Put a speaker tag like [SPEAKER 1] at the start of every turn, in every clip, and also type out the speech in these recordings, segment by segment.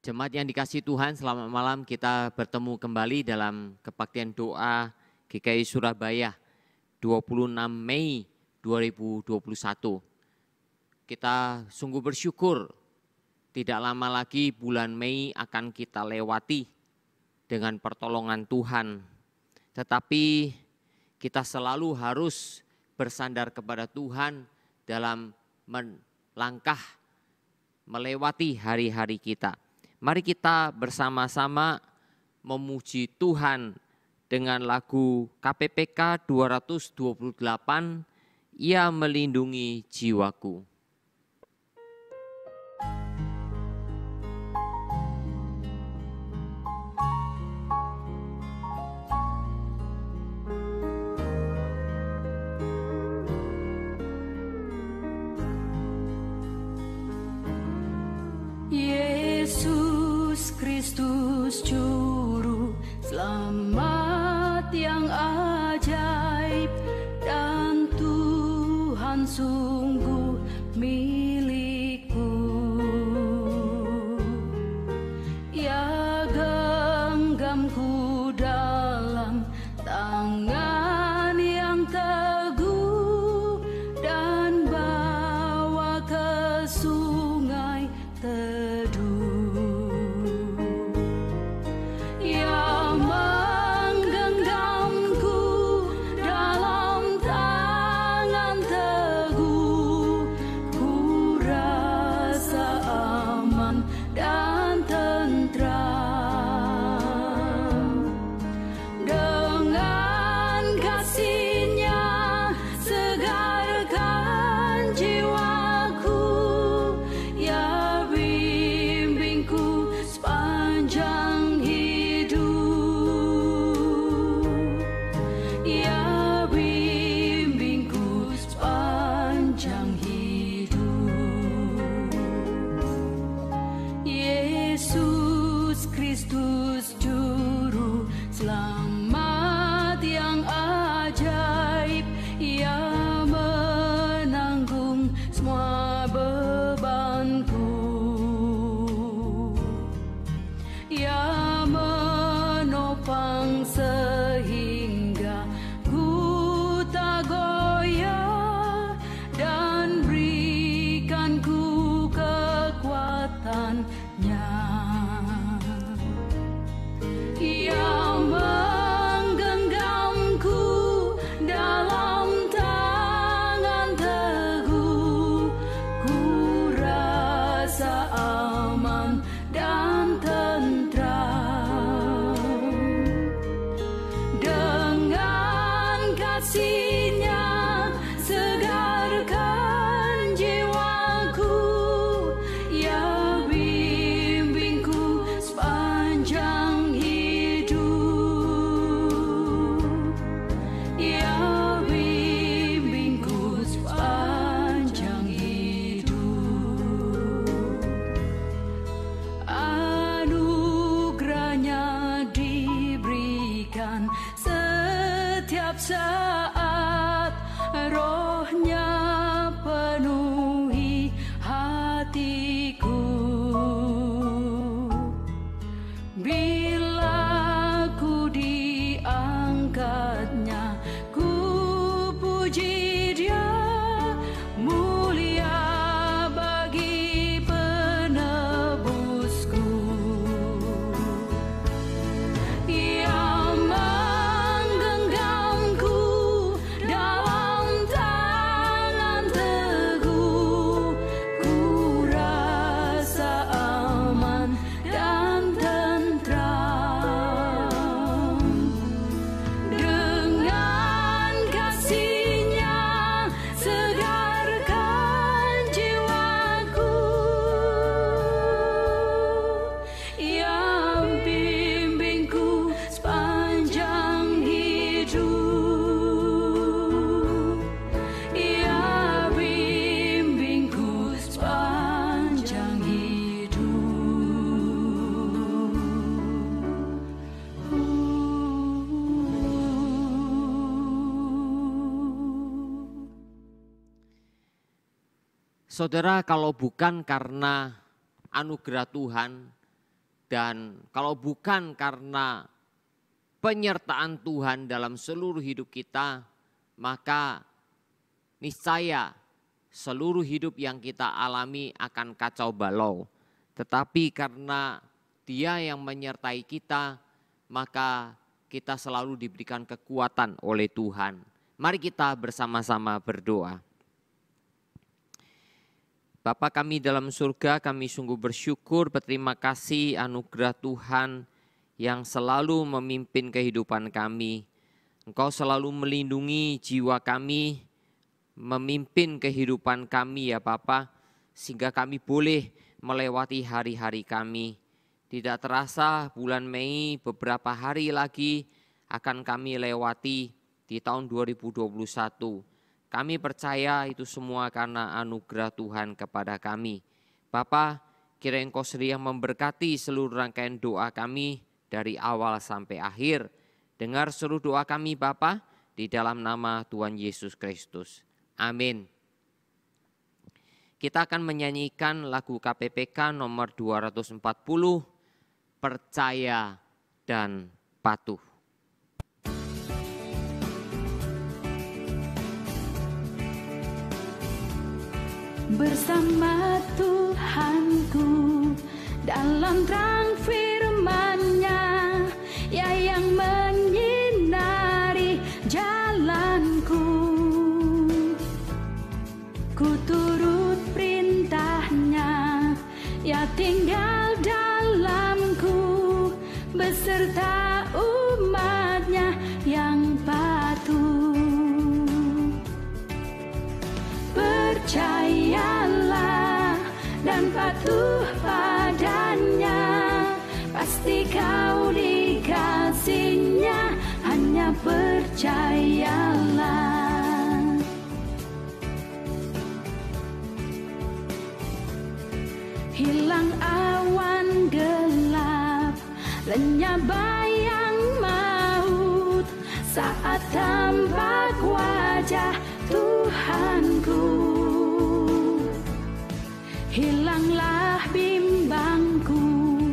[SPEAKER 1] Jemaat yang dikasihi Tuhan, selamat malam. Kita bertemu kembali dalam kebaktian doa GKI Surabaya 26 Mei 2021. Kita sungguh bersyukur, tidak lama lagi bulan Mei akan kita lewati dengan pertolongan Tuhan. Tetapi kita selalu harus bersandar kepada Tuhan dalam melangkah melewati hari-hari kita. Mari kita bersama-sama memuji Tuhan dengan lagu KPPK 228, Ia Melindungi Jiwaku.
[SPEAKER 2] Yesus Kristus Juru Selamat yang ajaib, dan Tuhan sungguh milikku. Ia genggamku dalam tangan yang teguh, dan bawa ke sungai teduh. Ia menggenggamku dalam tangan teguh, ku rasa aman dan tentram. Dengan kasih-Nya segarkan jiwaku, Ia bimbingku sepanjang hidup. Ia bimbingku sepanjang hidup. Yesus Kristus Juru Selamat yang ajaib, Ia menanggung semua bebanku. Ia menopang sehingga ku tak goyah, dan berikanku kekuatannya. Ia menggenggamku dalam tangan teguh, ku rasa aman dan tentram. Dengan kasih-Nya segarkan jiwaku, Ia bimbingku sepanjang hidup. Ia bimbingku sepanjang hidup. Anugerah-Nya diberikan setiap saat, Roh-Nya penuhi hatiku. Bila ku diangkat-Nya, ku puji Dia, mulia bagi penebusku. Ia menggenggamku dalam tangan teguh, ku rasa aman dan tentram. Dengan kasih-Nya segarkan jiwaku, Ia bimbingku sepanjang hidup. Ia bimbingku sepanjang hidup.
[SPEAKER 1] Saudara, kalau bukan karena anugerah Tuhan, Dan kalau bukan karena penyertaan Tuhan dalam seluruh hidup kita, maka niscaya seluruh hidup yang kita alami akan kacau balau. Tetapi karena Dia yang menyertai kita, maka kita selalu diberikan kekuatan oleh Tuhan. Mari kita bersama-sama berdoa. Bapa kami dalam surga, kami sungguh bersyukur, berterima kasih anugerah Tuhan yang selalu memimpin kehidupan kami. Engkau selalu melindungi jiwa kami, memimpin kehidupan kami ya Bapa, sehingga kami boleh melewati hari-hari kami. Tidak terasa bulan Mei beberapa hari lagi akan kami lewati di tahun 2021. Kami percaya itu semua karena anugerah Tuhan kepada kami. Bapa, kiranya Engkau sedia memberkati seluruh rangkaian doa kami dari awal sampai akhir. Dengar seluruh doa kami Bapa, di dalam nama Tuhan Yesus Kristus. Amin. Kita akan menyanyikan lagu KPPK nomor 240, Percaya dan Patuh.
[SPEAKER 2] Bersama Tuhanku dalam terang firman-Nya, Ya yang menyinari jalanku. Ku turut perintah-Nya, Ya tinggal dalamku, beserta umat-Nya yang patuh. Percayalah dan patuh padanya, pasti kau dikasihnya, hanya percayalah. Hilang awan gelap, lenyap bayang maut, saat tampak wajah Tuhanku. Hilanglah bimbangku,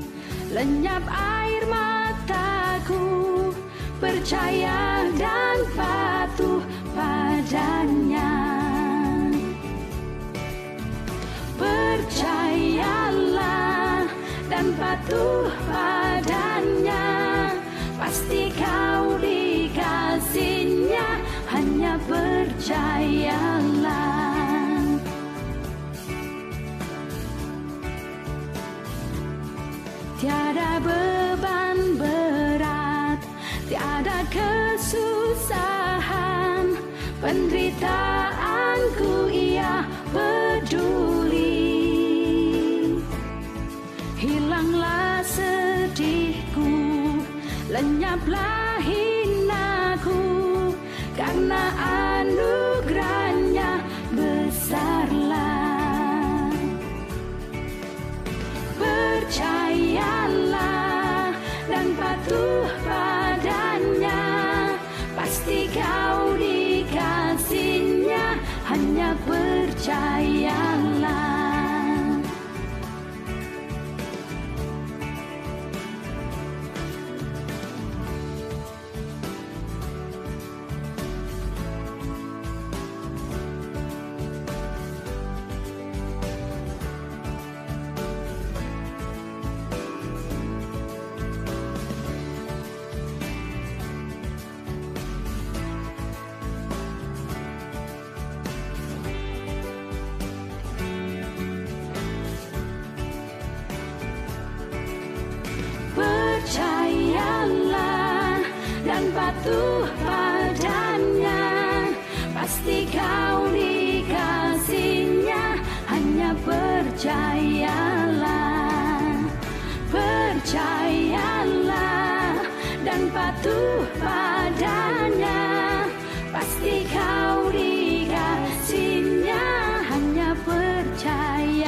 [SPEAKER 2] lenyap air mataku, percaya dan patuh padanya. Percayalah dan patuh padanya, pasti kau dikasihnya, hanya percayalah. Tiada beban berat, tiada kesusahan, penderitaanku Ia peduli. Hilanglah sedihku, lenyaplah hinaku, karena anugerah-Nya besarlah. Percayalah dan patuh padanya, pasti kau dikasihnya, hanya percayalah. Percayalah dan patuh padanya, pasti kau dikasihnya, hanya percayalah. Percayalah dan patuh padanya, pasti kau dikasihnya, hanya percayalah.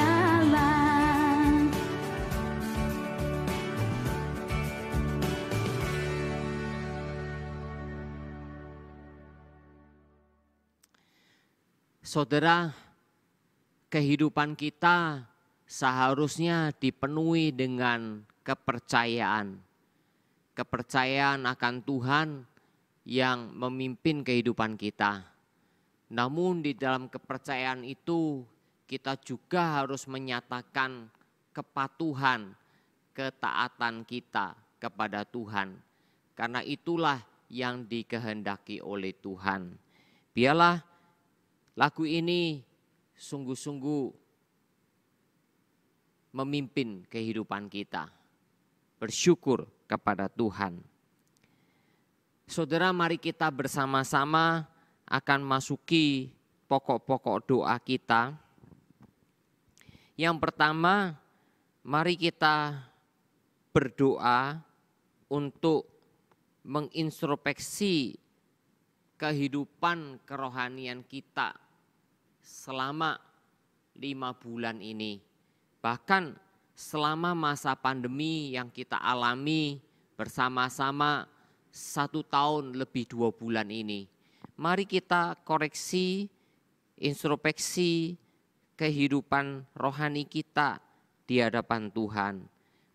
[SPEAKER 1] Saudara, kehidupan kita seharusnya dipenuhi dengan kepercayaan. Kepercayaan akan Tuhan yang memimpin kehidupan kita. Namun di dalam kepercayaan itu kita juga harus menyatakan kepatuhan, ketaatan kita kepada Tuhan. Karena itulah yang dikehendaki oleh Tuhan. Biarlah lagu ini sungguh-sungguh memimpin kehidupan kita. Bersyukur kepada Tuhan. Saudara, mari kita bersama-sama akan masuki pokok-pokok doa kita. Yang pertama, mari kita berdoa untuk mengintrospeksi kehidupan kerohanian kita selama 5 bulan ini. Bahkan selama masa pandemi yang kita alami bersama-sama 1 tahun lebih 2 bulan ini. Mari kita koreksi, introspeksi kehidupan rohani kita di hadapan Tuhan.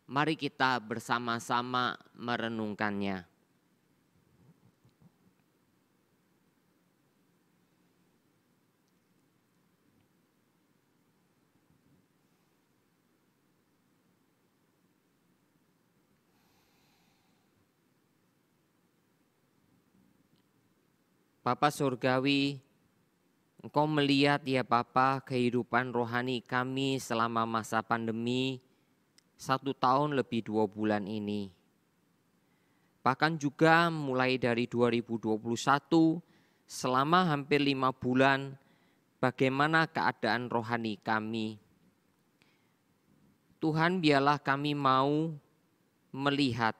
[SPEAKER 1] Mari kita bersama-sama merenungkannya. Bapa Surgawi, Engkau melihat ya Bapa kehidupan rohani kami selama masa pandemi 1 tahun lebih 2 bulan ini. Bahkan juga mulai dari 2021 selama hampir 5 bulan bagaimana keadaan rohani kami. Tuhan, biarlah kami mau melihat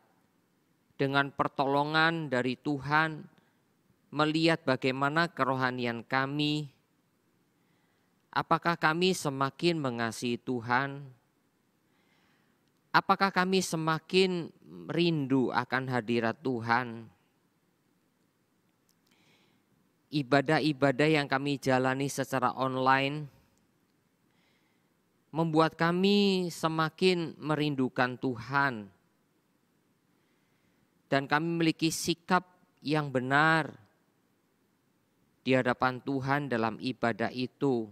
[SPEAKER 1] dengan pertolongan dari Tuhan, melihat bagaimana kerohanian kami. Apakah kami semakin mengasihi Tuhan? Apakah kami semakin rindu akan hadirat Tuhan? Ibadah-ibadah yang kami jalani secara online membuat kami semakin merindukan Tuhan. Dan kami memiliki sikap yang benar di hadapan Tuhan dalam ibadah itu.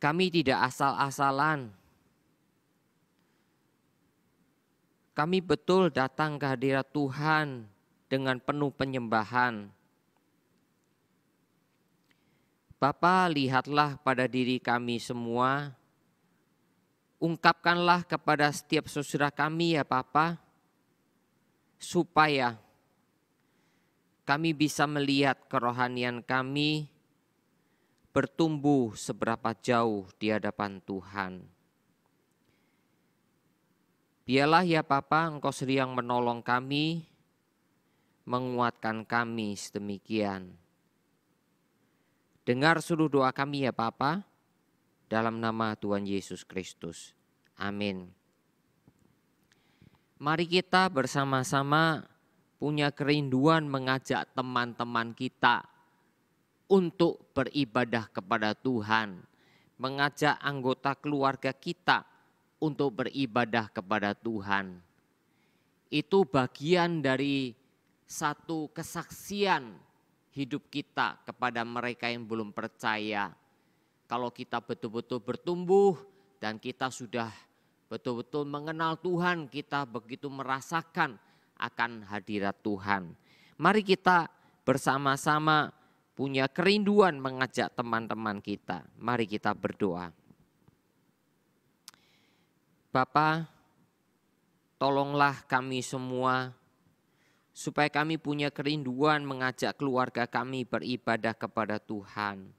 [SPEAKER 1] Kami tidak asal-asalan. Kami betul datang ke hadirat Tuhan dengan penuh penyembahan. Bapa, lihatlah pada diri kami semua. Ungkapkanlah kepada setiap saudara kami ya Bapa, supaya kami bisa melihat kerohanian kami bertumbuh seberapa jauh di hadapan Tuhan. Biarlah ya Bapa, Engkau sedang menolong kami, menguatkan kami sedemikian. Dengar seluruh doa kami ya Bapa, dalam nama Tuhan Yesus Kristus. Amin. Mari kita bersama-sama punya kerinduan mengajak teman-teman kita untuk beribadah kepada Tuhan, mengajak anggota keluarga kita untuk beribadah kepada Tuhan. Itu bagian dari satu kesaksian hidup kita kepada mereka yang belum percaya. Kalau kita betul-betul bertumbuh dan kita sudah betul-betul mengenal Tuhan, kita begitu merasakan akan hadirat Tuhan. Mari kita bersama-sama punya kerinduan mengajak teman-teman kita. Mari kita berdoa. Bapa, tolonglah kami semua supaya kami punya kerinduan mengajak keluarga kami beribadah kepada Tuhan.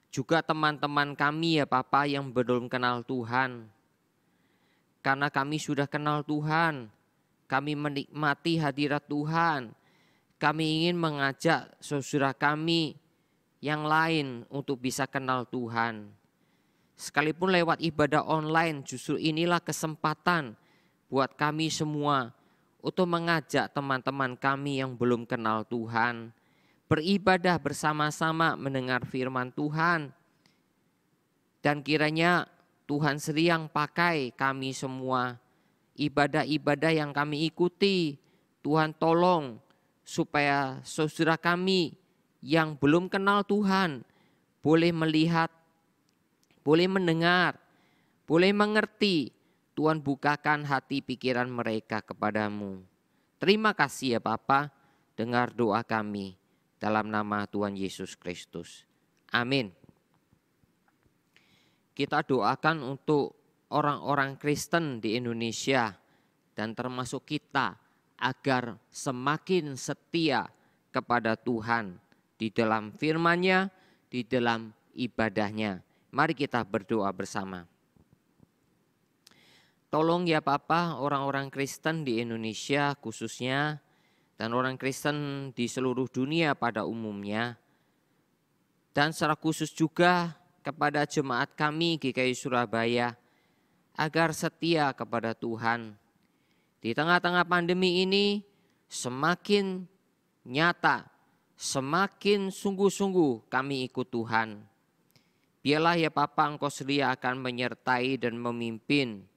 [SPEAKER 1] Juga teman-teman kami ya Bapa yang belum kenal Tuhan. Karena kami sudah kenal Tuhan, kami menikmati hadirat Tuhan. Kami ingin mengajak saudara kami yang lain untuk bisa kenal Tuhan. Sekalipun lewat ibadah online, justru inilah kesempatan buat kami semua untuk mengajak teman-teman kami yang belum kenal Tuhan beribadah bersama-sama mendengar firman Tuhan. Dan kiranya Tuhan sedang pakai kami semua. Ibadah-ibadah yang kami ikuti, Tuhan tolong supaya saudara kami yang belum kenal Tuhan boleh melihat, boleh mendengar, boleh mengerti. Tuhan bukakan hati pikiran mereka kepadamu. Terima kasih ya Bapa, dengar doa kami dalam nama Tuhan Yesus Kristus. Amin. Kita doakan untuk orang-orang Kristen di Indonesia dan termasuk kita agar semakin setia kepada Tuhan di dalam firman-Nya, di dalam ibadahnya. Mari kita berdoa bersama. Tolong ya Bapa, orang-orang Kristen di Indonesia khususnya dan orang Kristen di seluruh dunia pada umumnya, dan secara khusus juga kepada jemaat kami GKI Surabaya, agar setia kepada Tuhan. Di tengah-tengah pandemi ini semakin nyata, semakin sungguh-sungguh kami ikut Tuhan. Biarlah ya Bapa, Engkau sedia akan menyertai dan memimpin.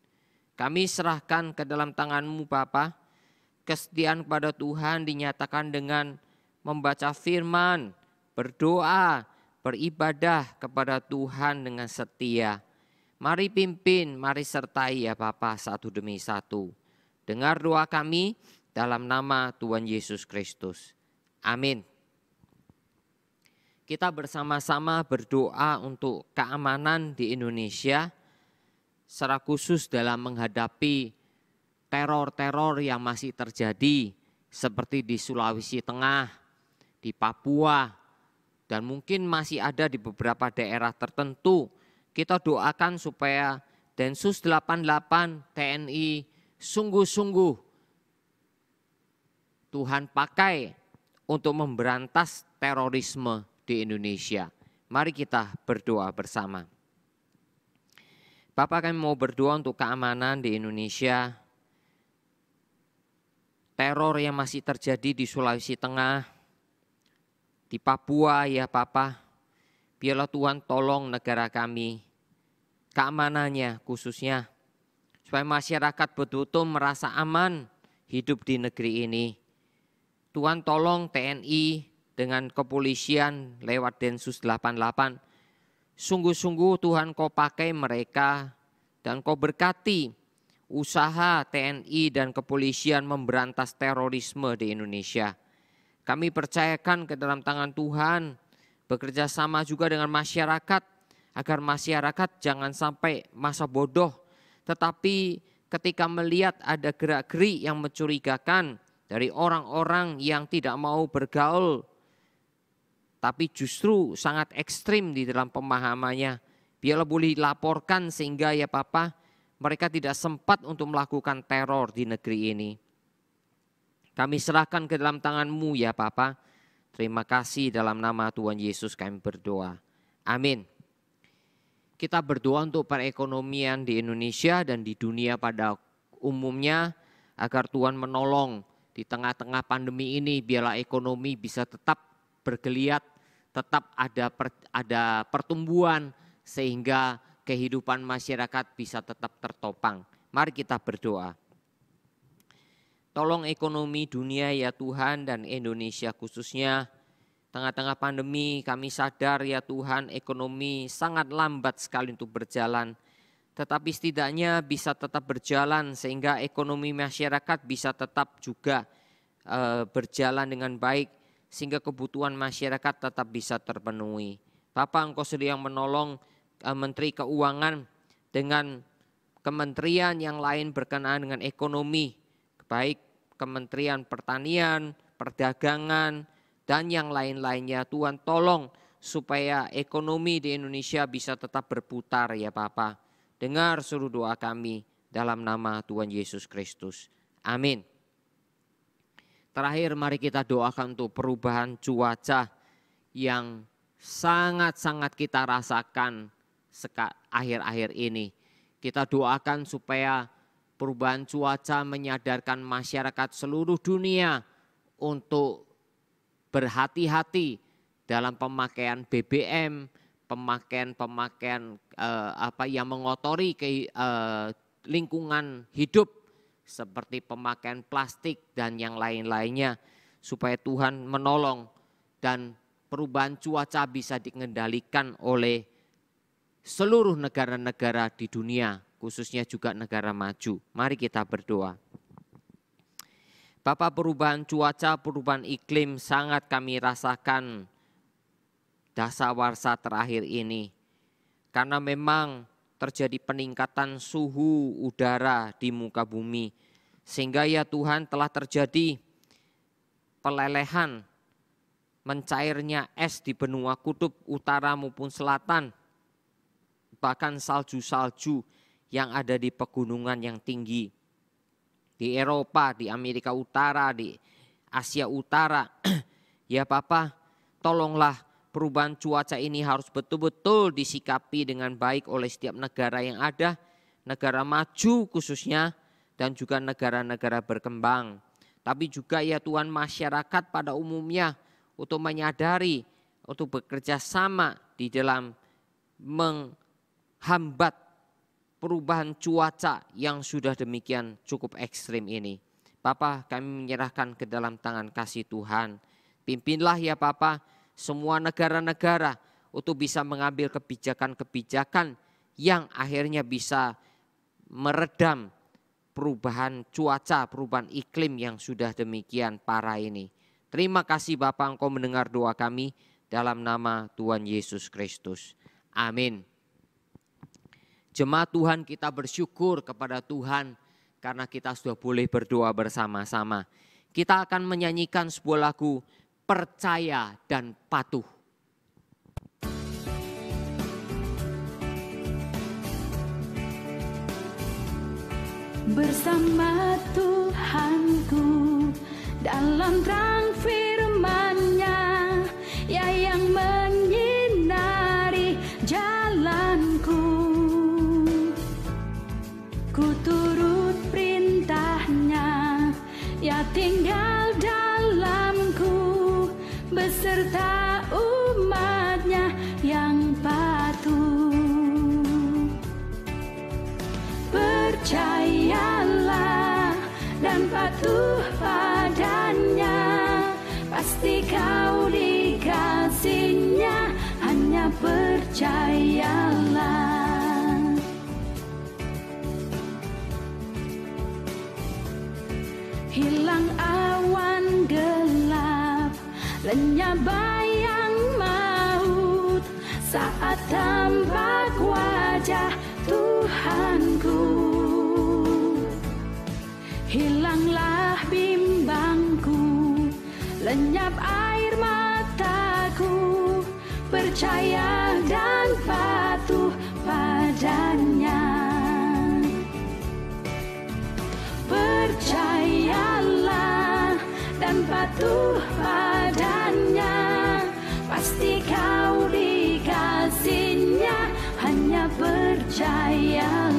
[SPEAKER 1] Kami serahkan ke dalam tangan-Mu Bapa. Kesetiaan kepada Tuhan dinyatakan dengan membaca firman, berdoa, beribadah kepada Tuhan dengan setia. Mari pimpin, mari sertai ya Bapa satu demi satu. Dengar doa kami dalam nama Tuhan Yesus Kristus. Amin. Kita bersama-sama berdoa untuk keamanan di Indonesia, secara khusus dalam menghadapi teror-teror yang masih terjadi seperti di Sulawesi Tengah, di Papua, dan mungkin masih ada di beberapa daerah tertentu. Kita doakan supaya Densus 88 TNI sungguh-sungguh Tuhan pakai untuk memberantas terorisme di Indonesia. Mari kita berdoa bersama. Bapak, kami mau berdoa untuk keamanan di Indonesia. Teror yang masih terjadi di Sulawesi Tengah, di Papua ya Bapak. Biarlah Tuhan tolong negara kami, keamanannya khususnya, supaya masyarakat betul-betul merasa aman hidup di negeri ini. Tuhan tolong TNI dengan kepolisian lewat Densus 88. Sungguh-sungguh Tuhan Kau pakai mereka dan Kau berkati usaha TNI dan kepolisian memberantas terorisme di Indonesia. Kami percayakan ke dalam tangan Tuhan, bekerja sama juga dengan masyarakat, agar masyarakat jangan sampai masa bodoh, tetapi ketika melihat ada gerak-gerik yang mencurigakan dari orang-orang yang tidak mau bergaul, tapi justru sangat ekstrim di dalam pemahamannya, biarlah boleh dilaporkan sehingga ya Papa, mereka tidak sempat untuk melakukan teror di negeri ini. Kami serahkan ke dalam tangan-Mu ya Papa. Terima kasih, dalam nama Tuhan Yesus kami berdoa. Amin. Kita berdoa untuk perekonomian di Indonesia dan di dunia pada umumnya, agar Tuhan menolong di tengah-tengah pandemi ini, biarlah ekonomi bisa tetap bergeliat, tetap ada pertumbuhan sehingga kehidupan masyarakat bisa tetap tertopang. Mari kita berdoa. Tolong ekonomi dunia ya Tuhan, dan Indonesia khususnya. Tengah-tengah pandemi kami sadar ya Tuhan, ekonomi sangat lambat sekali untuk berjalan. Tetapi setidaknya bisa tetap berjalan sehingga ekonomi masyarakat bisa tetap juga berjalan dengan baik, sehingga kebutuhan masyarakat tetap bisa terpenuhi. Bapak, Engkau sedang menolong Menteri Keuangan dengan kementerian yang lain berkenaan dengan ekonomi, baik Kementerian Pertanian, Perdagangan, dan yang lain-lainnya. Tuhan tolong supaya ekonomi di Indonesia bisa tetap berputar ya Bapa. Dengar seluruh doa kami dalam nama Tuhan Yesus Kristus. Amin. Terakhir mari kita doakan untuk perubahan cuaca yang sangat-sangat kita rasakan akhir-akhir ini. Kita doakan supaya perubahan cuaca menyadarkan masyarakat seluruh dunia untuk berhati-hati dalam pemakaian BBM, pemakaian yang mengotori lingkungan hidup seperti pemakaian plastik dan yang lain-lainnya, supaya Tuhan menolong dan perubahan cuaca bisa dikendalikan oleh seluruh negara-negara di dunia, khususnya juga negara maju. Mari kita berdoa. Bapa, perubahan cuaca, perubahan iklim sangat kami rasakan dasawarsa terakhir ini. Karena memang terjadi peningkatan suhu udara di muka bumi. Sehingga ya Tuhan telah terjadi pelelehan, mencairnya es di benua kutub utara maupun selatan. Bahkan salju-salju yang ada di pegunungan yang tinggi. Di Eropa, di Amerika Utara, di Asia Utara. Ya Bapa, tolonglah perubahan cuaca ini harus betul-betul disikapi dengan baik oleh setiap negara yang ada. Negara maju khususnya dan juga negara-negara berkembang. Tapi juga ya Tuhan, masyarakat pada umumnya untuk menyadari, untuk bekerja sama di dalam menghambat perubahan cuaca yang sudah demikian cukup ekstrim ini. Bapa, kami menyerahkan ke dalam tangan kasih Tuhan. Pimpinlah ya Bapa semua negara-negara untuk bisa mengambil kebijakan-kebijakan yang akhirnya bisa meredam perubahan cuaca, perubahan iklim yang sudah demikian parah ini. Terima kasih Bapa, Engkau mendengar doa kami dalam nama Tuhan Yesus Kristus. Amin. Jemaat Tuhan, kita bersyukur kepada Tuhan karena kita sudah boleh berdoa bersama-sama. Kita akan menyanyikan sebuah lagu Percaya dan Patuh.
[SPEAKER 2] Bersama Tuhanku dalam terang firman-Nya, ya yang menyinari jalanku. Ku turut perintah-Nya, ya tinggal dalamku, beserta umat-Nya yang patuh. Percayalah dan patuh padanya, pasti kau dikasih-Nya, hanya percayalah. Hilang awan gelap, lenyap bayang maut, saat tampak wajah Tuhanku. Hilanglah bimbangku, lenyap air mataku, percaya dan patuh padanya. Percayalah dan patuh padanya, pasti kau dikasih-Nya, hanya percayalah.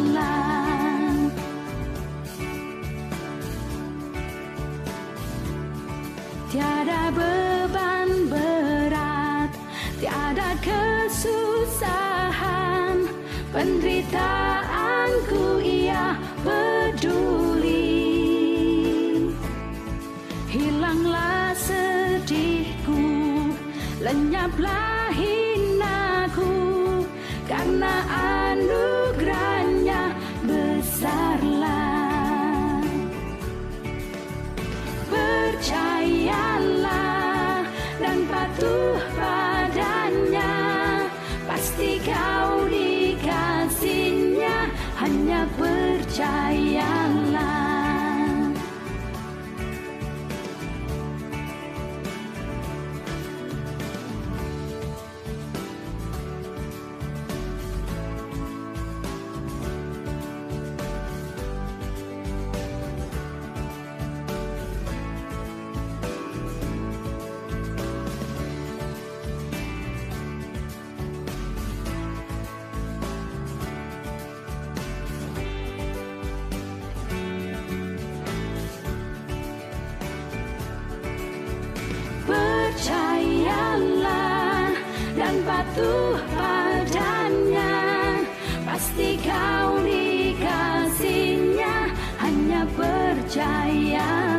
[SPEAKER 2] Tiada beban berat, tiada kesusahan, penderitaanku Ia peduli. Hilanglah sedihku, lenyaplah hinaku, karena anugerah-Nya besarlah. Percayalah dan patuh padanya, pasti kau dikasih-Nya, hanya percayalah. Percayalah dan patuh percayalah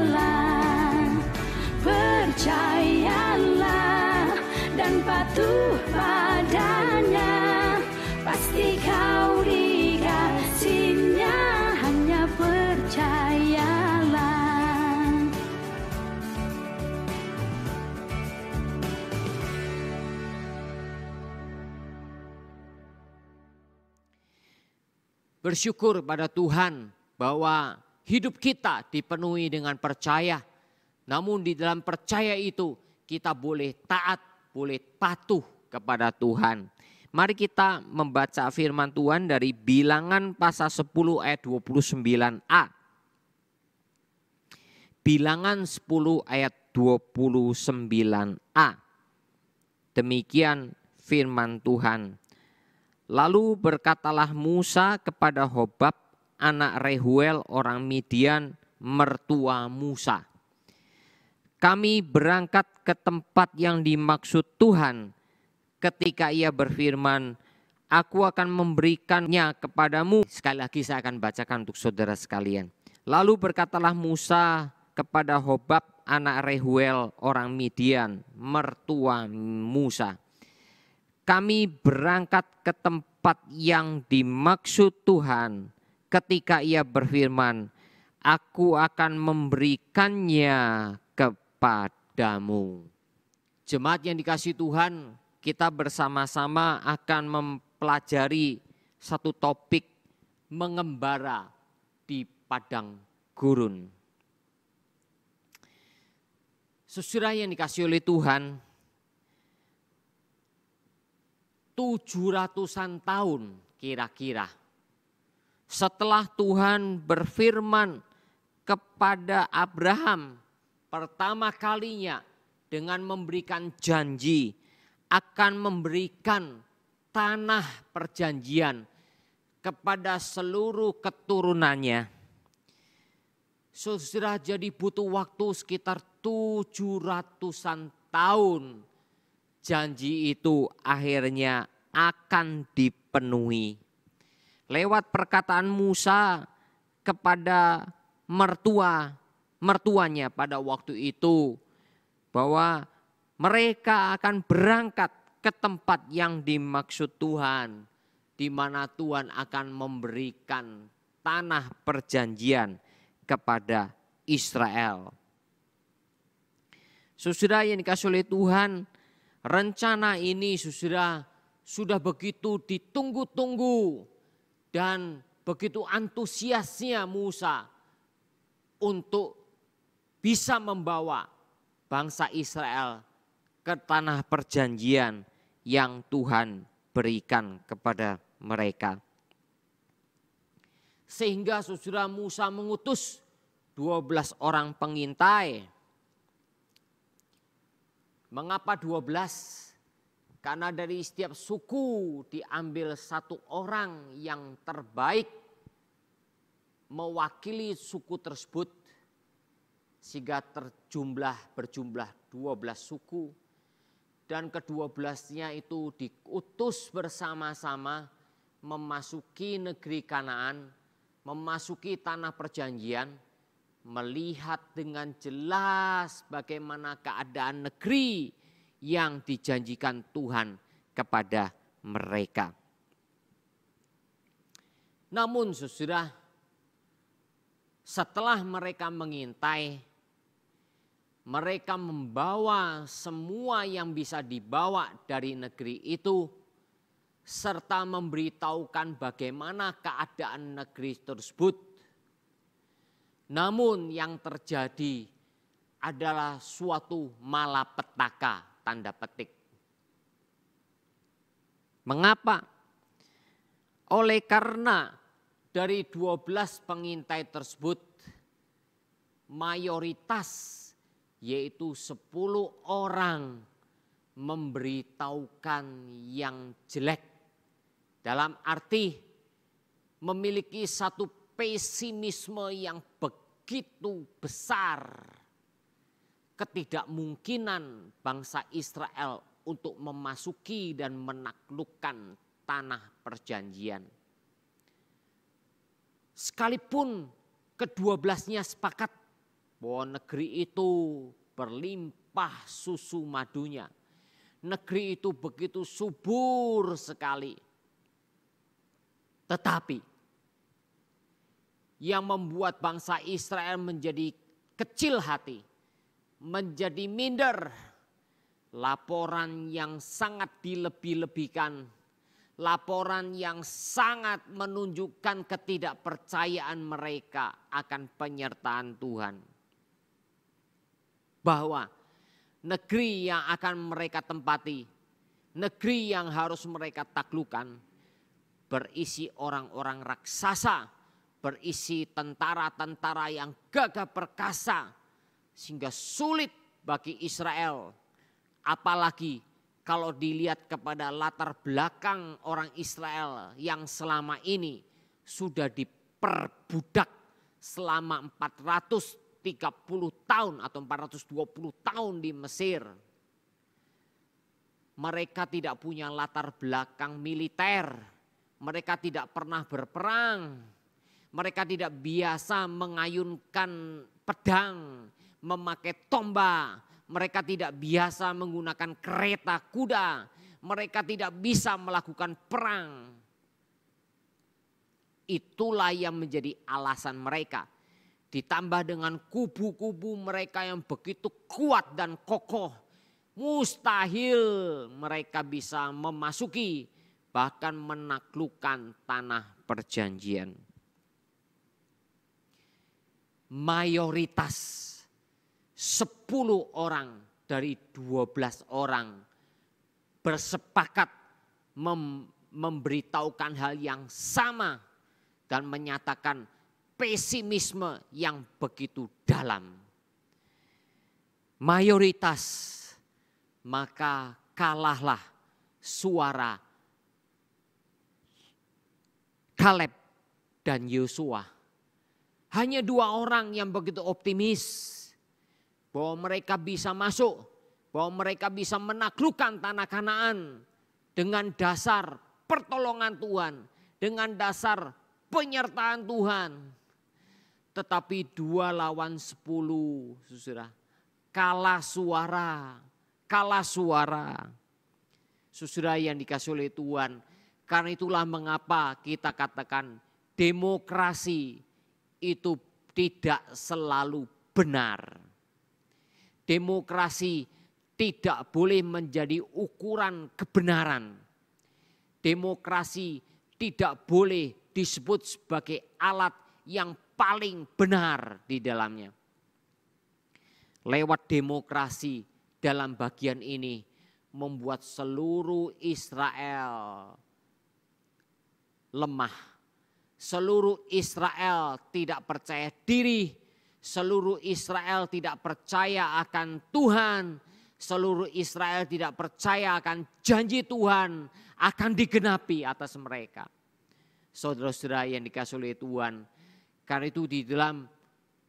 [SPEAKER 2] dan patuh padanya, pasti kau dikasihnya, hanya percayalah.
[SPEAKER 1] Bersyukur pada Tuhan bahwa hidup kita dipenuhi dengan percaya. Namun di dalam percaya itu kita boleh taat, boleh patuh kepada Tuhan. Mari kita membaca firman Tuhan dari Bilangan pasal 10 ayat 29a. Bilangan 10 ayat 29a. Demikian firman Tuhan. Lalu berkatalah Musa kepada Hobab anak Rehuel orang Midian, mertua Musa. Kami berangkat ke tempat yang dimaksud Tuhan ketika ia berfirman, aku akan memberikannya kepadamu. Sekali lagi saya akan bacakan untuk saudara sekalian. Lalu berkatalah Musa kepada Hobab anak Rehuel orang Midian, mertua Musa. Kami berangkat ke tempat yang dimaksud Tuhan ketika ia berfirman, aku akan memberikannya kepadamu. Jemaat yang dikasihi Tuhan, kita bersama-sama akan mempelajari satu topik mengembara di padang gurun. Saudara yang dikasihi oleh Tuhan, 700-an tahun kira-kira setelah Tuhan berfirman kepada Abraham pertama kalinya dengan memberikan janji akan memberikan tanah perjanjian kepada seluruh keturunannya. Saudara, jadi butuh waktu sekitar 700-an tahun. Janji itu akhirnya akan dipenuhi. Lewat perkataan Musa kepada mertuanya pada waktu itu, bahwa mereka akan berangkat ke tempat yang dimaksud Tuhan, di mana Tuhan akan memberikan tanah perjanjian kepada Israel. Saudara yang dikasihi oleh Tuhan, rencana ini sudah begitu ditunggu-tunggu dan begitu antusiasnya Musa untuk bisa membawa bangsa Israel ke tanah perjanjian yang Tuhan berikan kepada mereka. Sehingga saudara Musa mengutus 12 orang pengintai. Mengapa 12? Karena dari setiap suku diambil satu orang yang terbaik mewakili suku tersebut, sehingga berjumlah 12 suku, dan ke-12-nya itu diutus bersama-sama memasuki negeri Kanaan, memasuki tanah perjanjian, melihat dengan jelas bagaimana keadaan negeri yang dijanjikan Tuhan kepada mereka. Namun saudara, setelah mereka mengintai, mereka membawa semua yang bisa dibawa dari negeri itu, serta memberitahukan bagaimana keadaan negeri tersebut. Namun yang terjadi adalah suatu malapetaka, tanda petik. Mengapa? Oleh karena dari 12 pengintai tersebut, mayoritas yaitu 10 orang memberitahukan yang jelek. Dalam arti memiliki satu pesimisme yang begitu besar, ketidakmungkinan bangsa Israel untuk memasuki dan menaklukkan tanah perjanjian. Sekalipun Kedua-belasnya sepakat bahwa negeri itu berlimpah susu madunya. Negeri itu begitu subur sekali. Tetapi yang membuat bangsa Israel menjadi kecil hati, menjadi minder, laporan yang sangat dilebih-lebihkan, laporan yang sangat menunjukkan ketidakpercayaan mereka akan penyertaan Tuhan. Bahwa negeri yang akan mereka tempati, negeri yang harus mereka taklukkan, berisi orang-orang raksasa, berisi tentara-tentara yang gagah perkasa, sehingga sulit bagi Israel. Apalagi kalau dilihat kepada latar belakang orang Israel yang selama ini sudah diperbudak selama 430 tahun atau 420 tahun di Mesir. Mereka tidak punya latar belakang militer. Mereka tidak pernah berperang. Mereka tidak biasa mengayunkan pedang, memakai tombak. Mereka tidak biasa menggunakan kereta kuda. Mereka tidak bisa melakukan perang. Itulah yang menjadi alasan mereka. Ditambah dengan kubu-kubu mereka yang begitu kuat dan kokoh. Mustahil mereka bisa memasuki bahkan menaklukkan tanah perjanjian. Mayoritas 10 orang dari 12 orang bersepakat memberitahukan hal yang sama dan menyatakan pesimisme yang begitu dalam. Mayoritas, maka kalahlah suara Kaleb dan Yosua. Hanya 2 orang yang begitu optimis bahwa mereka bisa masuk, bahwa mereka bisa menaklukkan tanah Kanaan dengan dasar pertolongan Tuhan, dengan dasar penyertaan Tuhan. Tetapi 2 lawan 10, saudara, kalah suara. Saudara yang dikasih oleh Tuhan, karena itulah mengapa kita katakan demokrasi itu tidak selalu benar. Demokrasi tidak boleh menjadi ukuran kebenaran. Demokrasi tidak boleh disebut sebagai alat yang paling benar di dalamnya. Lewat demokrasi dalam bagian ini membuat seluruh Israel lemah. Seluruh Israel tidak percaya diri. Seluruh Israel tidak percaya akan Tuhan. Seluruh Israel tidak percaya akan janji Tuhan akan digenapi atas mereka. Saudara-saudara yang dikasihi oleh Tuhan, karena itu di dalam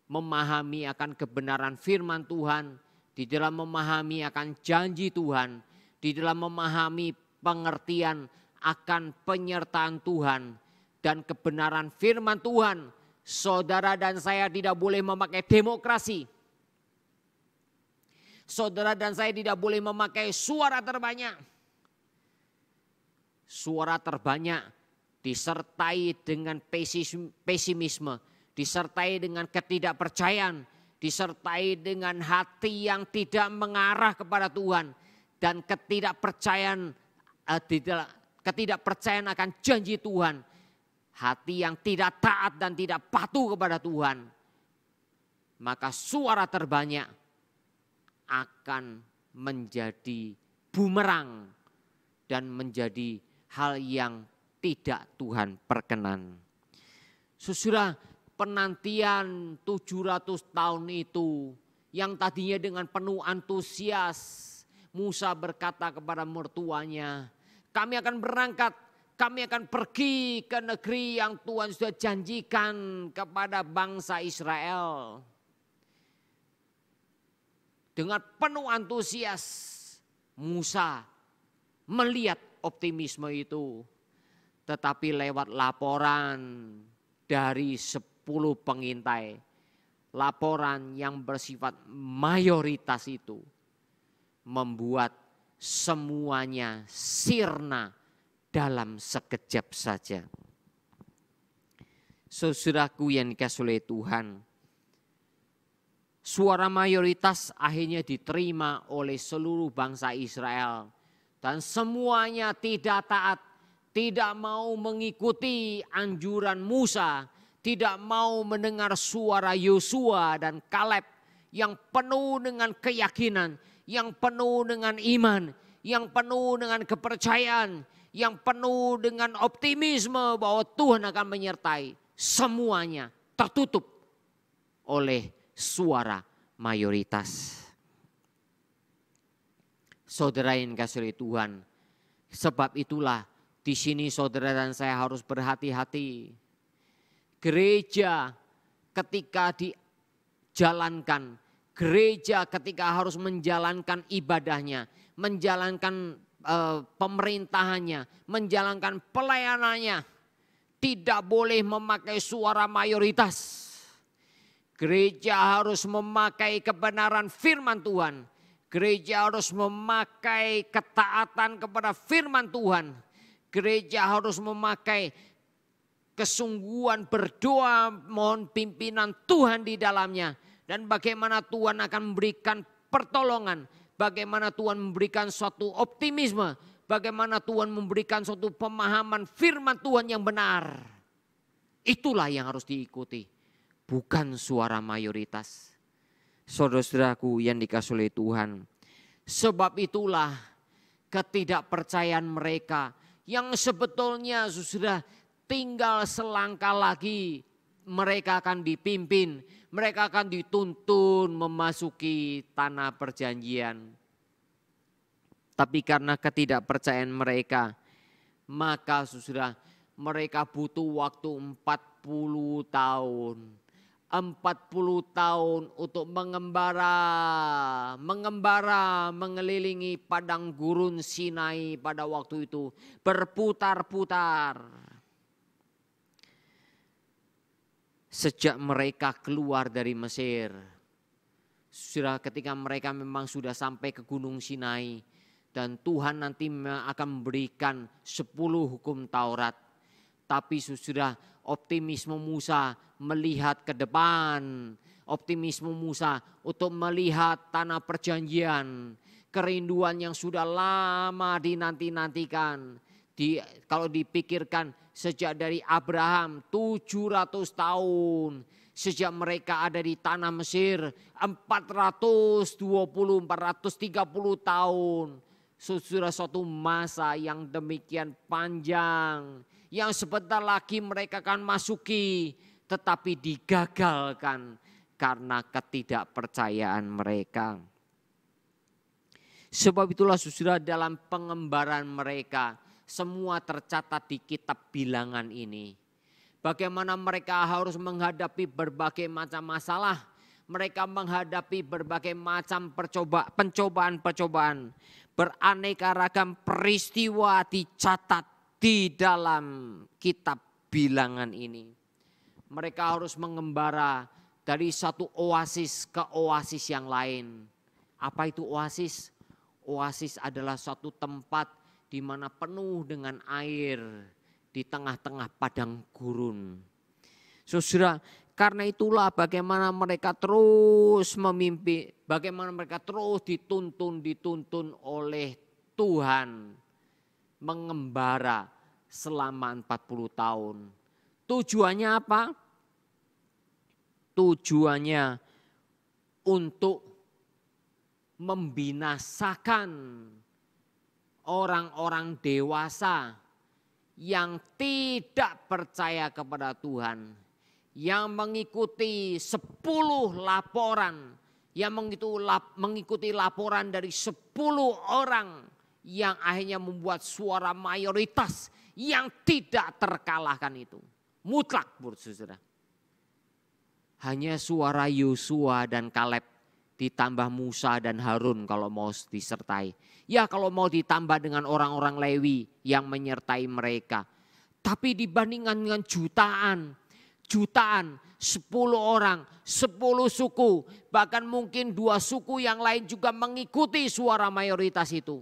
[SPEAKER 1] memahami akan kebenaran firman Tuhan, di dalam memahami akan janji Tuhan, di dalam memahami pengertian akan penyertaan Tuhan dan kebenaran firman Tuhan, saudara dan saya tidak boleh memakai demokrasi. Saudara dan saya tidak boleh memakai suara terbanyak. Suara terbanyak disertai dengan pesimisme, disertai dengan ketidakpercayaan, disertai dengan hati yang tidak mengarah kepada Tuhan dan ketidakpercayaan akan janji Tuhan. Hati yang tidak taat dan tidak patuh kepada Tuhan, maka suara terbanyak akan menjadi bumerang dan menjadi hal yang tidak Tuhan perkenan. Saudara, penantian 700 tahun itu yang tadinya dengan penuh antusias, Musa berkata kepada mertuanya, kami akan berangkat, kami akan pergi ke negeri yang Tuhan sudah janjikan kepada bangsa Israel. Dengan penuh antusias Musa melihat optimisme itu. Tetapi lewat laporan dari 10 pengintai. Laporan yang bersifat mayoritas itu membuat semuanya sirna dalam sekejap saja. Saudaraku yang dikasihi oleh Tuhan, suara mayoritas akhirnya diterima oleh seluruh bangsa Israel. Dan semuanya tidak taat, tidak mau mengikuti anjuran Musa, tidak mau mendengar suara Yosua dan Kaleb yang penuh dengan keyakinan, yang penuh dengan iman, yang penuh dengan kepercayaan, yang penuh dengan optimisme bahwa Tuhan akan menyertai. Semuanya tertutup oleh suara mayoritas. Saudara yang dikasihi Tuhan, sebab itulah di sini saudara dan saya harus berhati-hati. Gereja ketika dijalankan, gereja ketika harus menjalankan ibadahnya, menjalankan pemerintahannya, menjalankan pelayanannya, tidak boleh memakai suara mayoritas. Gereja harus memakai kebenaran firman Tuhan. Gereja harus memakai ketaatan kepada firman Tuhan. Gereja harus memakai kesungguhan berdoa, mohon pimpinan Tuhan di dalamnya. Dan bagaimana Tuhan akan memberikan pertolongan. Bagaimana Tuhan memberikan suatu optimisme. Bagaimana Tuhan memberikan suatu pemahaman firman Tuhan yang benar. Itulah yang harus diikuti. Bukan suara mayoritas. Saudara-saudaraku yang dikasihi oleh Tuhan. Sebab itulah ketidakpercayaan mereka. Yang sebetulnya sudah tinggal selangkah lagi mereka akan dipimpin, mereka akan dituntun memasuki tanah perjanjian. Tapi karena ketidakpercayaan mereka, maka sudah mereka butuh waktu 40 tahun. 40 tahun untuk mengembara mengelilingi padang gurun Sinai pada waktu itu, berputar-putar. Sejak mereka keluar dari Mesir, sudah ketika mereka memang sudah sampai ke Gunung Sinai dan Tuhan nanti akan memberikan 10 hukum Taurat. Tapi sudah optimisme Musa melihat ke depan, optimisme Musa untuk melihat tanah perjanjian, kerinduan yang sudah lama dinanti-nantikan. Kalau dipikirkan sejak dari Abraham 700 tahun. Sejak mereka ada di tanah Mesir 430 tahun. Sudah suatu masa yang demikian panjang. Yang sebentar lagi mereka akan masuki. Tetapi digagalkan karena ketidakpercayaan mereka. Sebab itulah saudara dalam pengembaraan mereka. Semua tercatat di kitab bilangan ini. Bagaimana mereka harus menghadapi berbagai macam masalah. Mereka menghadapi berbagai macam pencobaan-pencobaan. Beraneka ragam peristiwa dicatat di dalam kitab bilangan ini. Mereka harus mengembara dari satu oasis ke oasis yang lain. Apa itu oasis? Oasis adalah suatu tempat di mana penuh dengan air di tengah-tengah padang gurun. Saudara, karena itulah bagaimana mereka terus memimpi, bagaimana mereka terus dituntun oleh Tuhan mengembara selama 40 tahun. Tujuannya apa? Tujuannya untuk membinasakan orang-orang dewasa yang tidak percaya kepada Tuhan, yang mengikuti 10 laporan, yang mengikuti laporan dari 10 orang yang akhirnya membuat suara mayoritas yang tidak terkalahkan itu. Mutlak, saudara. Hanya suara Yosua dan Kaleb ditambah Musa dan Harun kalau mau disertai. Ya kalau mau ditambah dengan orang-orang Lewi yang menyertai mereka. Tapi dibandingkan dengan jutaan, 10 orang, 10 suku, bahkan mungkin 2 suku yang lain juga mengikuti suara mayoritas itu.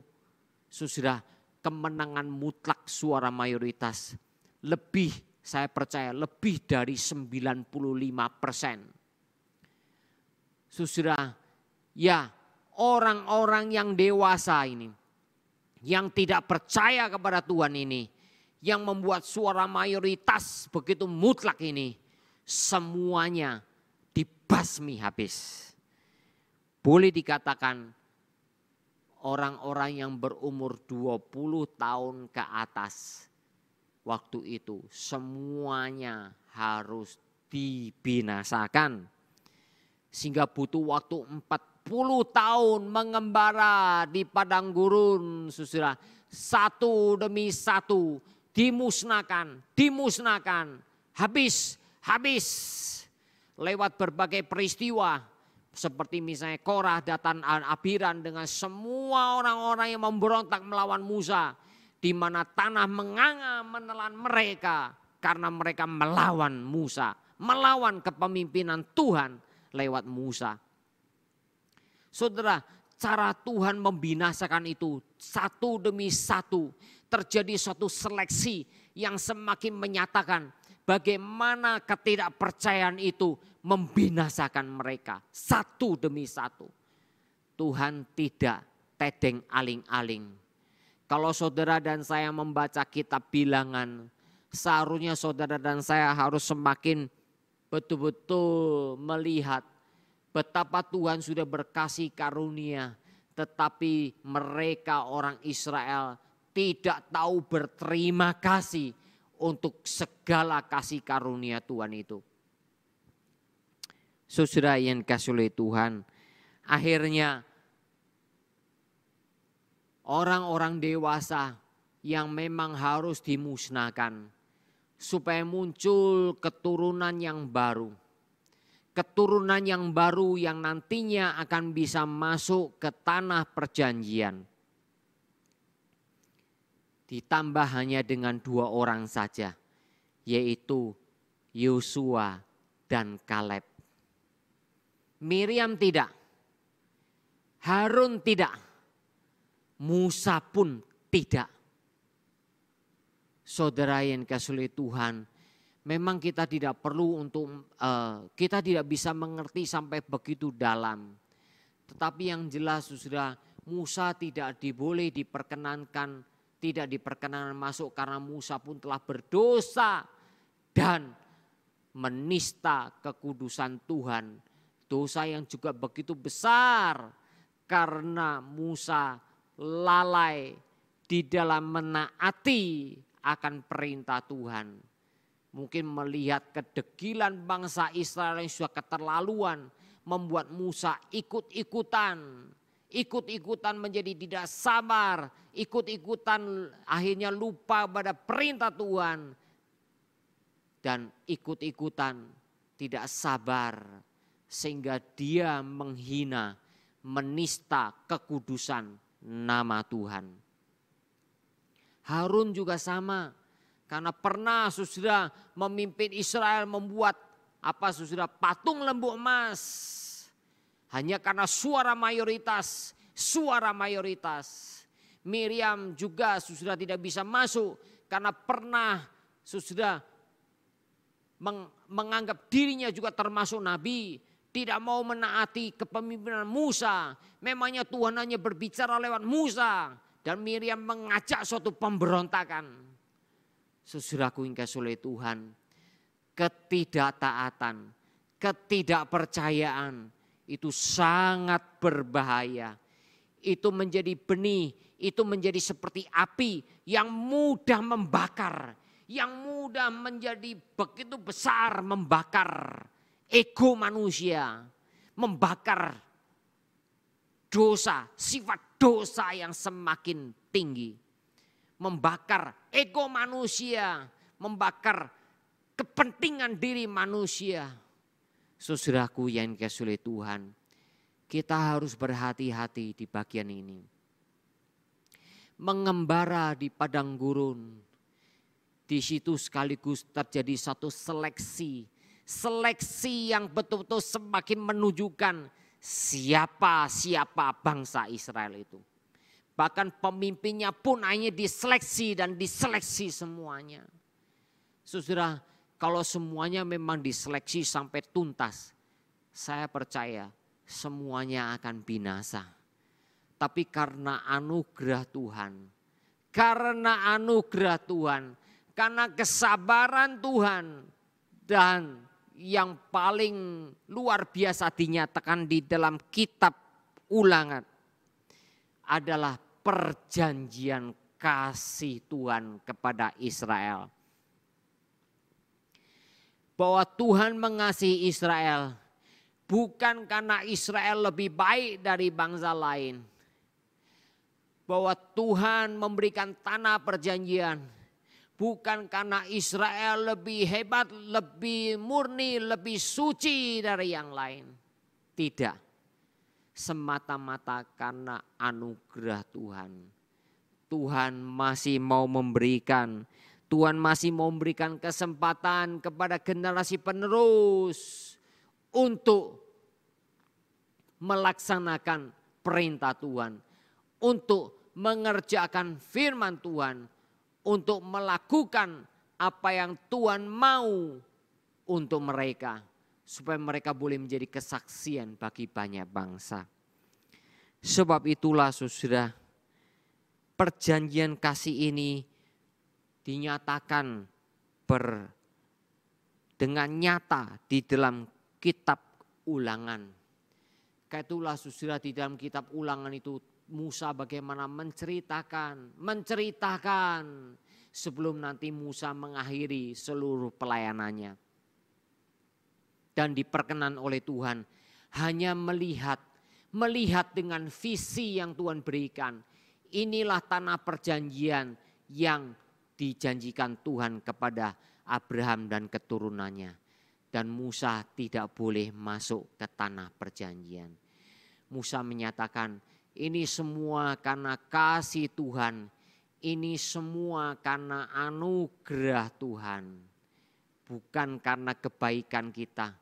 [SPEAKER 1] Saudara, kemenangan mutlak suara mayoritas lebih, saya percaya lebih dari 95%. Saudara, ya orang-orang yang dewasa ini, yang tidak percaya kepada Tuhan ini, yang membuat suara mayoritas begitu mutlak ini, semuanya dibasmi habis. Boleh dikatakan orang-orang yang berumur 20 tahun ke atas waktu itu semuanya harus dibinasakan. Sehingga butuh waktu 40 tahun mengembara di padang gurun, saudara. Satu demi satu dimusnahkan, habis. Lewat berbagai peristiwa seperti misalnya Korah, Datan, Abiram dengan semua orang-orang yang memberontak melawan Musa, di mana tanah menganga menelan mereka karena mereka melawan Musa, melawan kepemimpinan Tuhan lewat Musa. Saudara, cara Tuhan membinasakan itu satu demi satu. Terjadi suatu seleksi yang semakin menyatakan bagaimana ketidakpercayaan itu membinasakan mereka satu demi satu. Tuhan tidak tedeng aling-aling. Kalau saudara dan saya membaca kitab Bilangan, seharusnya saudara dan saya harus semakin betul-betul melihat betapa Tuhan sudah berkasih karunia, tetapi mereka orang Israel tidak tahu berterima kasih untuk segala kasih karunia Tuhan itu. Saudara yang dikasihi oleh Tuhan, akhirnya orang-orang dewasa yang memang harus dimusnahkan supaya muncul keturunan yang baru. Keturunan yang baru yang nantinya akan bisa masuk ke tanah perjanjian. Ditambah hanya dengan 2 orang saja, yaitu Yosua dan Kaleb. Miriam tidak, Harun tidak, Musa pun tidak. Saudara yang dikasihi Tuhan, memang kita tidak perlu untuk, kita tidak bisa mengerti sampai begitu dalam. Tetapi yang jelas saudara, Musa tidak boleh diperkenankan, tidak diperkenankan masuk karena Musa pun telah berdosa dan menista kekudusan Tuhan. Dosa yang juga begitu besar karena Musa lalai di dalam menaati akan perintah Tuhan. Mungkin melihat kedegilan bangsa Israel yang sudah keterlaluan membuat Musa ikut-ikutan menjadi tidak sabar, ikut-ikutan akhirnya lupa pada perintah Tuhan dan ikut-ikutan tidak sabar sehingga dia menghina, menista kekudusan nama Tuhan. Harun juga sama, karena pernah saudara memimpin Israel membuat patung lembu emas. Hanya karena suara mayoritas. Miriam juga saudara tidak bisa masuk karena pernah saudara menganggap dirinya juga termasuk nabi. Tidak mau menaati kepemimpinan Musa. Memangnya Tuhan hanya berbicara lewat Musa. Dan Miriam mengajak suatu pemberontakan. Saudaraku yang dikasihi oleh Tuhan, ketidaktaatan, ketidakpercayaan itu sangat berbahaya. Itu menjadi benih, itu menjadi seperti api yang mudah membakar, yang mudah menjadi begitu besar membakar ego manusia, membakar dosa, sifat dosa yang semakin tinggi. Membakar ego manusia, membakar kepentingan diri manusia. Saudaraku yang dikasihi oleh Tuhan, kita harus berhati-hati di bagian ini. Mengembara di padang gurun, di situ sekaligus terjadi satu seleksi, Seleksi yang betul-betul semakin menunjukkan siapa bangsa Israel itu. Bahkan pemimpinnya pun hanya diseleksi dan diseleksi semuanya. Saudara, kalau semuanya memang diseleksi sampai tuntas, saya percaya semuanya akan binasa. Tapi karena anugerah Tuhan, karena kesabaran Tuhan, dan yang paling luar biasa dinyatakan di dalam kitab Ulangan adalah perjanjian kasih Tuhan kepada Israel. Bahwa Tuhan mengasihi Israel bukan karena Israel lebih baik dari bangsa lain. Bahwa Tuhan memberikan tanah perjanjian bukan karena Israel lebih hebat, lebih murni, lebih suci dari yang lain. Tidak. Semata-mata karena anugerah Tuhan. Tuhan masih mau memberikan. Tuhan masih mau memberikan kesempatan kepada generasi penerus untuk melaksanakan perintah Tuhan. Untuk mengerjakan firman Tuhan, untuk melakukan apa yang Tuhan mau untuk mereka, supaya mereka boleh menjadi kesaksian bagi banyak bangsa. Sebab itulah saudara, perjanjian kasih ini dinyatakan dengan nyata di dalam kitab Ulangan. Karena itulah saudara, di dalam kitab Ulangan itu Musa bagaimana menceritakan sebelum nanti Musa mengakhiri seluruh pelayanannya. Dan diperkenan oleh Tuhan hanya melihat dengan visi yang Tuhan berikan. Inilah tanah perjanjian yang dijanjikan Tuhan kepada Abraham dan keturunannya. Dan Musa tidak boleh masuk ke tanah perjanjian. Musa menyatakan, ini semua karena kasih Tuhan. Ini semua karena anugerah Tuhan. Bukan karena kebaikan kita.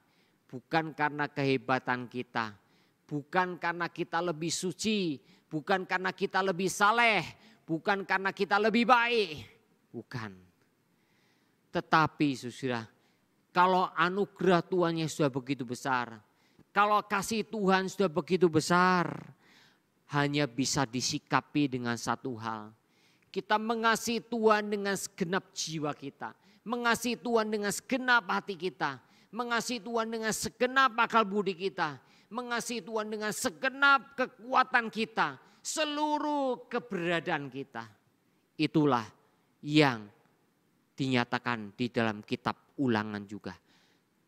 [SPEAKER 1] Bukan karena kehebatan kita. Bukan karena kita lebih suci. Bukan karena kita lebih saleh. Bukan karena kita lebih baik. Bukan. Tetapi saudara, kalau anugerah Tuhan yang sudah begitu besar. Kalau kasih Tuhan sudah begitu besar. Hanya bisa disikapi dengan satu hal. Kita mengasihi Tuhan dengan segenap jiwa kita. Mengasihi Tuhan dengan segenap hati kita. Mengasihi Tuhan dengan segenap akal budi kita. Mengasihi Tuhan dengan segenap kekuatan kita. Seluruh keberadaan kita. Itulah yang dinyatakan di dalam kitab Ulangan juga.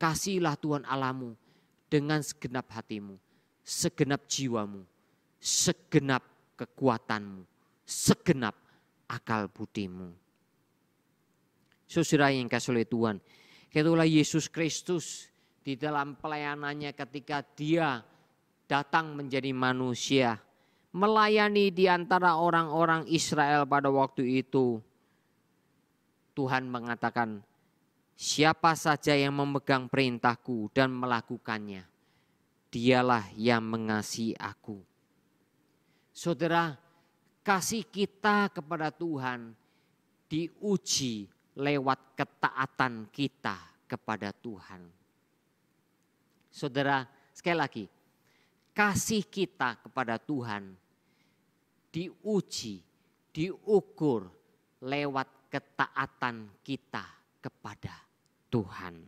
[SPEAKER 1] Kasihilah Tuhan Allahmu dengan segenap hatimu. Segenap jiwamu. Segenap kekuatanmu, segenap akal budimu. Saudara yang kasih oleh Tuhan, itulah Yesus Kristus di dalam pelayanannya ketika dia datang menjadi manusia, melayani di antara orang-orang Israel pada waktu itu. Tuhan mengatakan, siapa saja yang memegang perintahku dan melakukannya, dialah yang mengasihi aku. Saudara, kasih kita kepada Tuhan diuji lewat ketaatan kita kepada Tuhan. Saudara, sekali lagi, kasih kita kepada Tuhan diuji, diukur lewat ketaatan kita kepada Tuhan.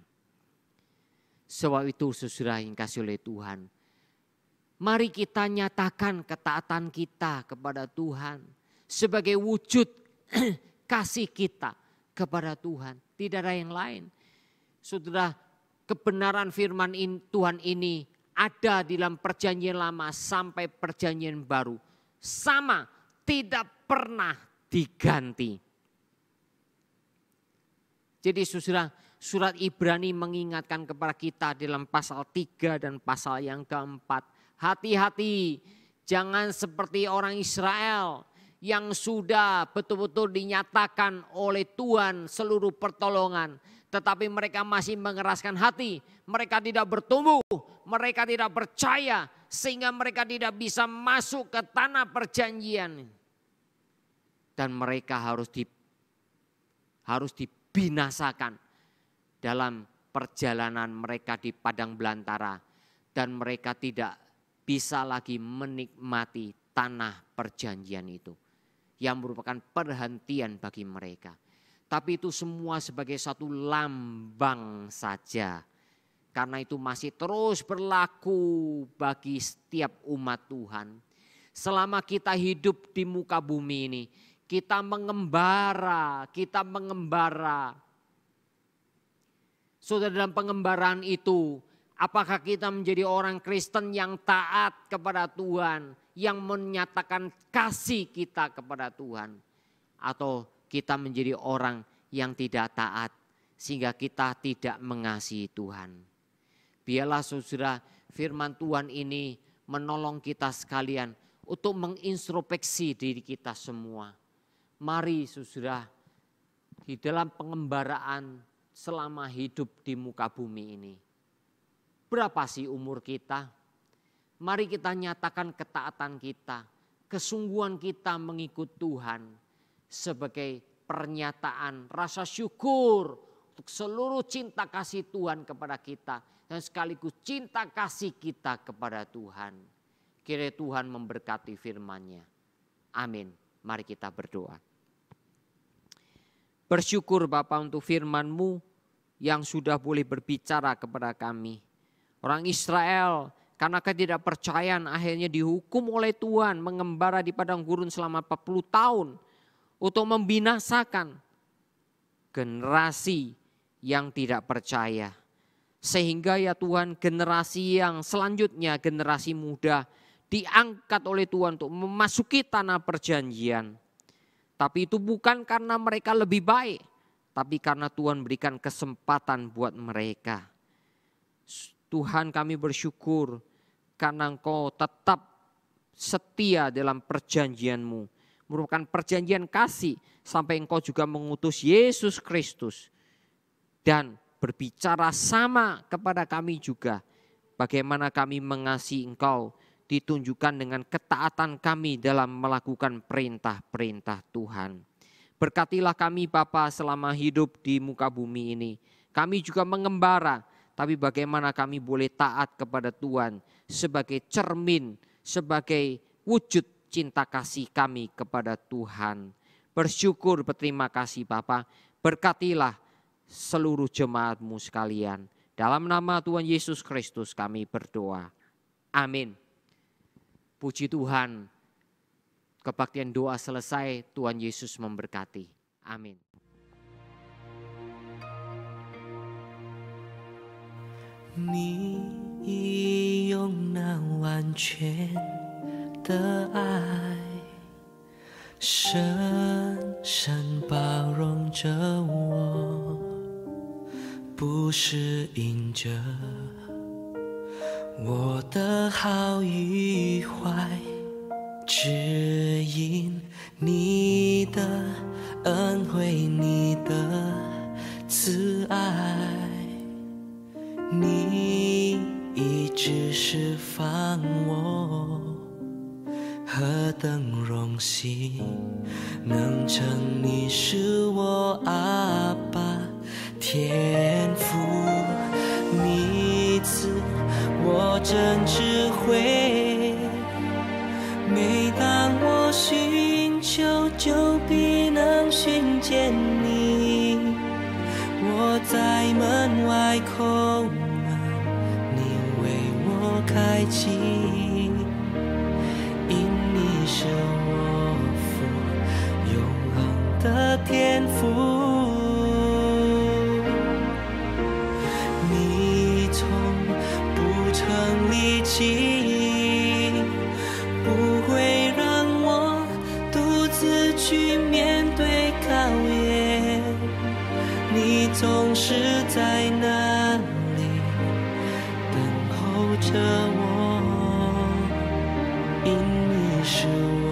[SPEAKER 1] Sebab itu saudara yang kasih oleh Tuhan, mari kita nyatakan ketaatan kita kepada Tuhan sebagai wujud kasih kita kepada Tuhan. Tidak ada yang lain. Saudara, kebenaran firman Tuhan ini ada di dalam perjanjian lama sampai perjanjian baru. Sama, tidak pernah diganti. Jadi saudara, surat Ibrani mengingatkan kepada kita dalam pasal 3 dan pasal yang keempat. Hati-hati, jangan seperti orang Israel yang sudah betul-betul dinyatakan oleh Tuhan seluruh pertolongan. tetapi mereka masih mengeraskan hati. Mereka tidak bertumbuh, mereka tidak percaya, sehingga mereka tidak bisa masuk ke tanah perjanjian. Dan mereka harus dibinasakan dalam perjalanan mereka di padang belantara. Dan mereka tidak bisa lagi menikmati tanah perjanjian itu, yang merupakan perhentian bagi mereka. Tapi itu semua sebagai satu lambang saja. Karena itu masih terus berlaku bagi setiap umat Tuhan. Selama kita hidup di muka bumi ini, kita mengembara. Saudara, dalam pengembaraan itu, apakah kita menjadi orang Kristen yang taat kepada Tuhan, yang menyatakan kasih kita kepada Tuhan, atau kita menjadi orang yang tidak taat sehingga kita tidak mengasihi Tuhan? Biarlah saudara, firman Tuhan ini menolong kita sekalian untuk mengintrospeksi diri kita semua. Mari saudara, di dalam pengembaraan selama hidup di muka bumi ini, berapa sih umur kita? Mari kita nyatakan ketaatan kita, kesungguhan kita mengikut Tuhan sebagai pernyataan rasa syukur untuk seluruh cinta kasih Tuhan kepada kita dan sekaligus cinta kasih kita kepada Tuhan. Kiranya Tuhan memberkati firman-Nya. Amin. Mari kita berdoa. Bersyukur Bapa untuk firman-Mu yang sudah boleh berbicara kepada kami. Orang Israel karena ketidakpercayaan akhirnya dihukum oleh Tuhan mengembara di padang gurun selama 40 tahun. Untuk membinasakan generasi yang tidak percaya. Sehingga ya Tuhan, generasi yang selanjutnya, generasi muda, diangkat oleh Tuhan untuk memasuki tanah perjanjian. Tapi itu bukan karena mereka lebih baik, tapi karena Tuhan berikan kesempatan buat mereka. Tuhan, kami bersyukur karena Engkau tetap setia dalam perjanjian-Mu. Merupakan perjanjian kasih sampai Engkau juga mengutus Yesus Kristus. Dan berbicara sama kepada kami juga. Bagaimana kami mengasihi Engkau ditunjukkan dengan ketaatan kami dalam melakukan perintah-perintah Tuhan. Berkatilah kami Bapa selama hidup di muka bumi ini. Kami juga mengembara, tapi bagaimana kami boleh taat kepada Tuhan sebagai cermin, sebagai wujud cinta kasih kami kepada Tuhan. Bersyukur, berterima kasih Bapa. Berkatilah seluruh jemaat-Mu sekalian. Dalam nama Tuhan Yesus Kristus kami berdoa. Amin. Puji Tuhan. Kebaktian doa selesai, Tuhan Yesus memberkati. Amin.
[SPEAKER 3] 你已用那完全的爱深深包容着我，不是因着我的好与坏，只因你的恩惠，你的慈爱，你一直释放我，何等荣幸能称你是我阿爸天父，你赐我真智慧，每当我寻求就必能寻见你，我在门外叩门，你为我开启，因你是我父永恒的天父，你从不曾离弃，不会让我独自去面对考验，你总是在那里等候着我，因你是我